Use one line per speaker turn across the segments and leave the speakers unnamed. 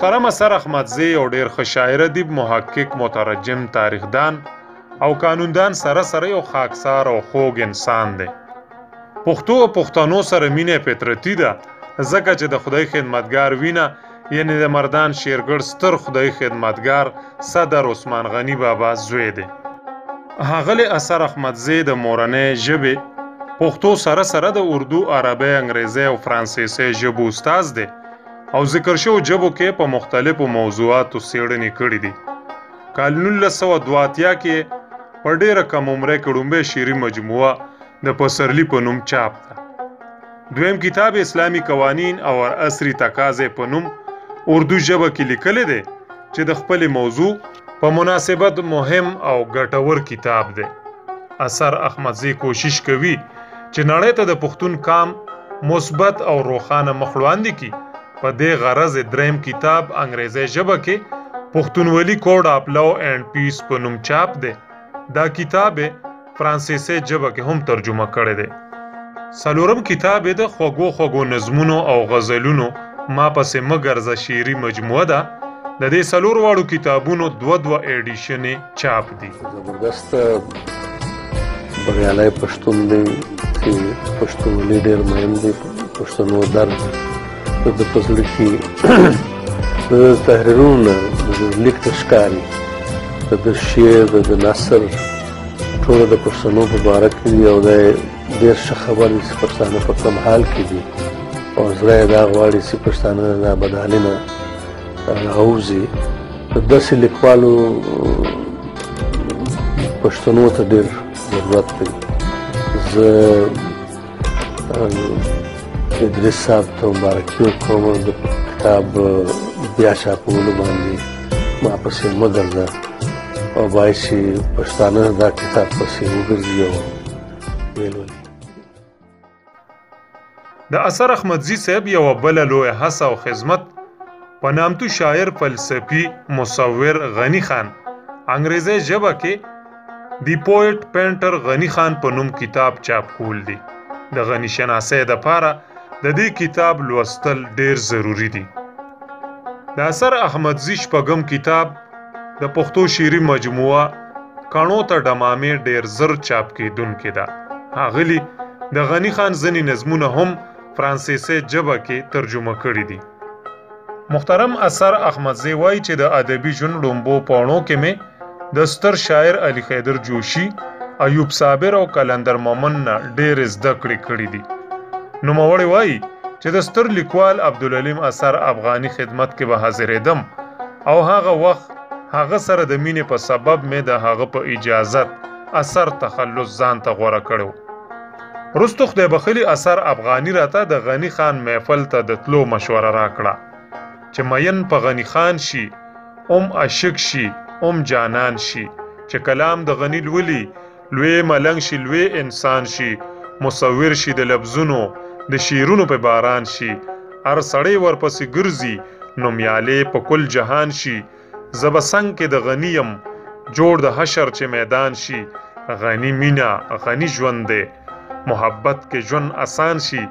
محترم اثر احمدزی یو ډیر ښه شاعر ادیب محقق مترجم تاریخدان او قانوندان سره یو خاکسار او خوږ انسان دی. پښتو او پښتنو سره مینه فطرتي ده ځکه چې د خدای خدمتګار وینه یعنی د مردان شیرګړ ستر خدای خدمتګار صدر عثمان غنی بابا زوی دی. هغه اثر احمدزی د مورنۍ ژبې پښتو سره د اردو، عربی، انګریزي او فرانسیسي ژبو استاد دی او ذکر شو ژبو کې په مختلفو موضوعاتو څېړنې کړې دي. کال 1982 کې په ډېره کم عمره کې لومړی شعري مجموعه د پسرلی په نوم چاپ ده. دویم کتاب اسلامی قوانین او عصري تقاضې په نوم اردو ژبه کې لیکلی دی چې د خپل موضوع په مناسبت مهم او ګټور کتاب دی. اثر احمدزی کوشش کوي چې نړۍ ته د پښتون قام مثبت او روښانه مخ وړاندې کړي. په دې غرض دریم کتاب انګریزي ژبه کې پښتونولي کوډ اف لو اینڈ پیس په نوم چاپ دی. دا کتاب فرانسیسي ژبه کې هم ترجمه کړی دی. څلورم کتاب د خوږو نظمونو او غزلونو ما پسې مګرزه شعري مجموعه ده. د دې څلور واړو کتابونو دوه ایډیشن چاپ دي.
زبردست بریالی پښتون دی چې پښتونولي ډېر مهم دی. پښتنو درد د پزړه کې د تحریرونو د لیک ته ښکاري د شعر د نثر ټول د پښتنو په باره کې دي او د ډېر ښه خبر دي چې پښتانه په کوم حال کې دي او زړه یې دا غواړي چې پښتانه دا بدحالي نه راوځي. داسې لیکوالو پښتنو ته ډېر ضرورت دی. زه ادریس صاحب ته مبارکي ورکوم د کتاب بیا چاپولو باندې ما پسې مه ګرځه او باید چې پښتانه دا کتاب پسې وګرځي او ویلولي.
د اثر احمدزي صاحب یوه بله لویه هڅه او خدمت په نامتو شاعر فلسفي مصور غني خان انګریزي ژبه کې دی پوئټ پینټر غني خان په نوم کتاب چاپ کول دي. د غني شناسۍ دپاره د دې کتاب لوستل ډیر ضروری دي. د اثر احمدزي شپږم کتاب د پښتو شعري مجموعه کاڼو ته ډمامې ډیر زر چاپ کیدونکې ده. هغلی د غني خان ځینې نظمونه هم فرانسیسي ژبه کې ترجمه کړي دي. محترم اثر احمدزی وایي چې د ادبي ژوند لومبو پاڼو کې مې د ستر شاعر علي خیدر جوشي، ایوب صابر او کلندر مومن نه ډېرې زده کړې دي. نوموړی وایي چې د ستر لیکوال عبدالعلیم اثر افغاني خدمت کې به حاضرېدم او هغه وخت هغه سره د مینې په سبب مې د هغه په اجازت اثر تخلص ځان ته غوره کړو. وروسته خدای بخلي اثر افغاني راته د غني خان محفل ته د تلو مشوره راکړه چې مین په غني خان شي، عاشق شي، جانان شي، چې کلام د غني لولي لوی ملنګ شي، لوی انسان شي، مصور شي د لفظونو د شیرونو په باران شي، هر سړی ورپسې ګرځي نومیالې په کل جهان شي. زه به څنګ کې د غني یم جوړ د حشر چې میدان شي. غني مینا غني ژوند دی، محبت کې ژوند آسان شي.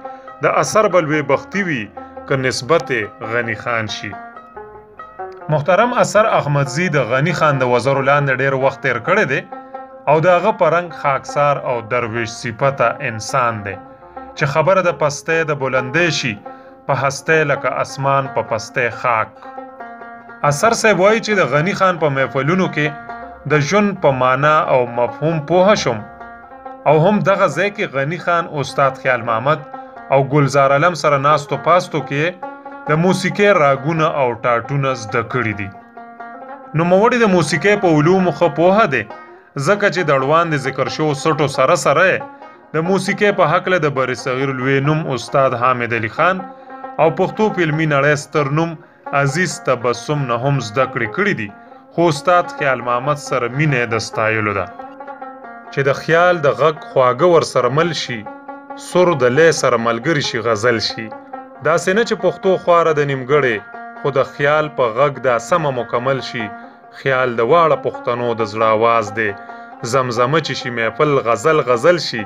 د اثر به لوی بختي وي که نسبت غني خان شي. محترم اثر احمدزي د غني خان د وزرو لاندې ډېر وخت تیر کړی دی او د هغه په رنګ خاکسار او درویش صفته انسان دی چې خبره د پستۍ د بلندۍ شي په هستۍ لکه اسمان په پستۍ خاک. اثر صاحب وایي چې د غني خان په محفلونو کې د ژوند په معنا او مفهوم پوه شم او هم دغه ځای کې غني خان استاد خیال محمد او گلزار علم سره ناستو پاستو کې د موسیقۍ راګونه او ټاټونه زده کړي دي. نوموړی د موسیقۍ په علومو ښه پوهه دی ځکه چې د اړوند ذکر شو سټو سره د موسیقۍ په هکله د بر صغیر لوی نوم استاد حامد علي خان او پښتو فلمي نړۍ ستر نوم عزیز تبسم نه هم زده کړي دي. خو استاد خیال محمد سره مینه د ستایلو ده چې د خیال د غږ خواږه ور سره مل شي، سر د لې سره ملګری شي، غزل شي. داسې نه چې پښتو خواره د نیمګړې خو د خیال په غږ دا سمه مکمل شي. خیال د واړه پښتنو د زړه آواز دی، زمزمه چې شي محفل غزل شي،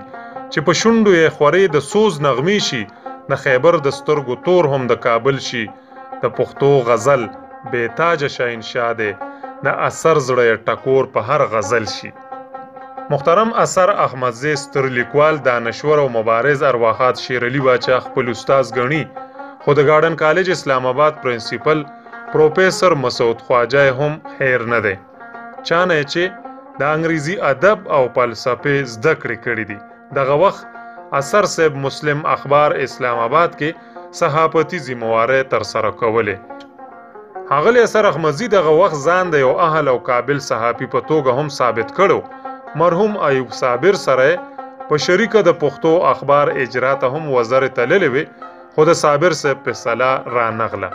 چې په شونډو یې خورې د سوز نغمې شي. د خیبر د سترګو تور هم د کابل شي. د پښتو غزل بیتاج شهنشاه دی د اثر زړه ټکور په هر غزل شي. محترم اثر احمدزی ستر لیکوال دانشور او مبارز ارواحات شیر علي باچا خپل استاد غني خو د گارډن کالج اسلام آباد پرنسپل پروفیسر مسعود خواجه هم هیر نه دی. چانه چې د انګریزي ادب او فلسفه زده کړې کړې دي. دغه وخت اثر صاحب مسلم اخبار اسلام آباد کې صحافتی ذمہواری تر سره کولې. هغه اثر احمدزی دغه وخت ځان د یو اهل او قابل صحافي په توګه هم ثابت کړو. مرحوم ایوب صابر سره په شریکه د پښتو اخبار اجرا ته هم وزارت تللې وي خو د صابر صاحب په صلاح را نغله.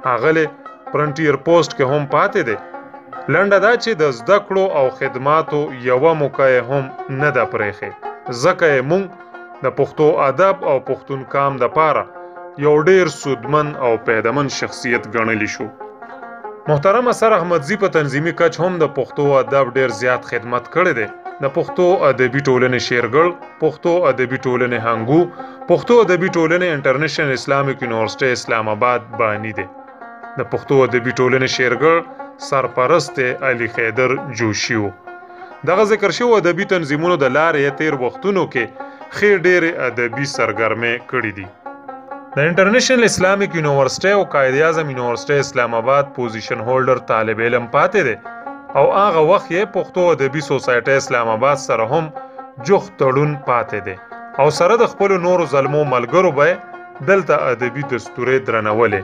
هغه فرنټیر پوسټ کې هم پاتې دی. لنډه دا چې د زده کړو او خدماتو یوه موقع هم نه ده پرېښې، ځکه یې موږ د پښتو ادب او پښتون کام دپاره یو ډېر سودمن او پیدمن شخصیت ګڼلی شو. محترم اثر احمدزی په تنظیمي کچ هم د پښتو ادب ډېر زیات خدمت کړی دی. د پښتو ادبي ټولنې شیرګل، پښتو ادبي ټولنې هنګو، پښتو ادبي ټولنې انټرنیشنل اسلامیک یونیورسټي اسلام آباد بانی دی. د پښتو ادبي ټولنې شیرګل سرپرست علي خیدر جوشي و. دغه ذکر شوی ادبي تنظیمونو د لارې تیر وختونو کې ښې ډېرې ادبي سرګرمۍ کړي دي. د انټرنیشنل اسلامیک یونیورسټي او قائد اعظم یونیورسټي اسلام آباد پوزیشن هولډر طالب علم پاتې دی او هغه وخت یې پښتو ادبي سوسایټي اسلام آباد سره هم جوخت تړون پاتې دی او سره د خپلو نورو زلمو ملګرو به دلته ادبي دستورې درنولې.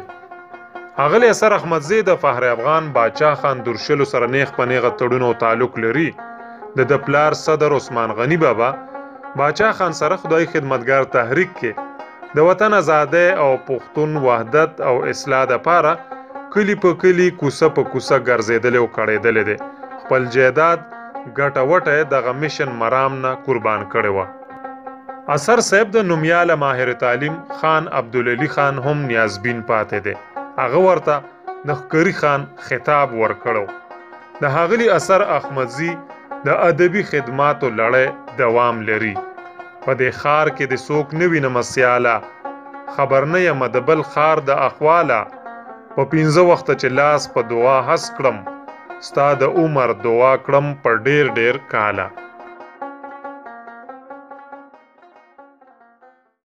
ښاغلی اثر احمدزی د فخر افغان باچا خان درشلو سره نیغ په نیغه تړون او تعلق لري. د پلار صدر عثمان غنی بابا باچا خان سره خدای خدمتګار تحریک کې د وطن آزادۍ او پښتون وحدت او اصلاح دپاره کلی په کلی کوڅه په کوڅه ګرځېدلی او کړېدلی دی. خپل جایداد ګټه وټه دغه مشن مرام نه قربان کړې وه. اثر صاحب د نومیاله ماهر تعلیم خان عبدالعلي خان هم نیازبین پاتې دی. هغه ورته د ښکري خان خطاب ورکړو. د ښاغلي اثر احمدزي د ادبي خدماتو لړۍ دوام لري. په دې ښار کې د څوک نه وینمه سیاله، خبر نه یم د بل ښار د احواله. په 15 وخته چې لاس په دعا هس کړم، ستا د عمر دعا کړم په ډېر ډېر کاله.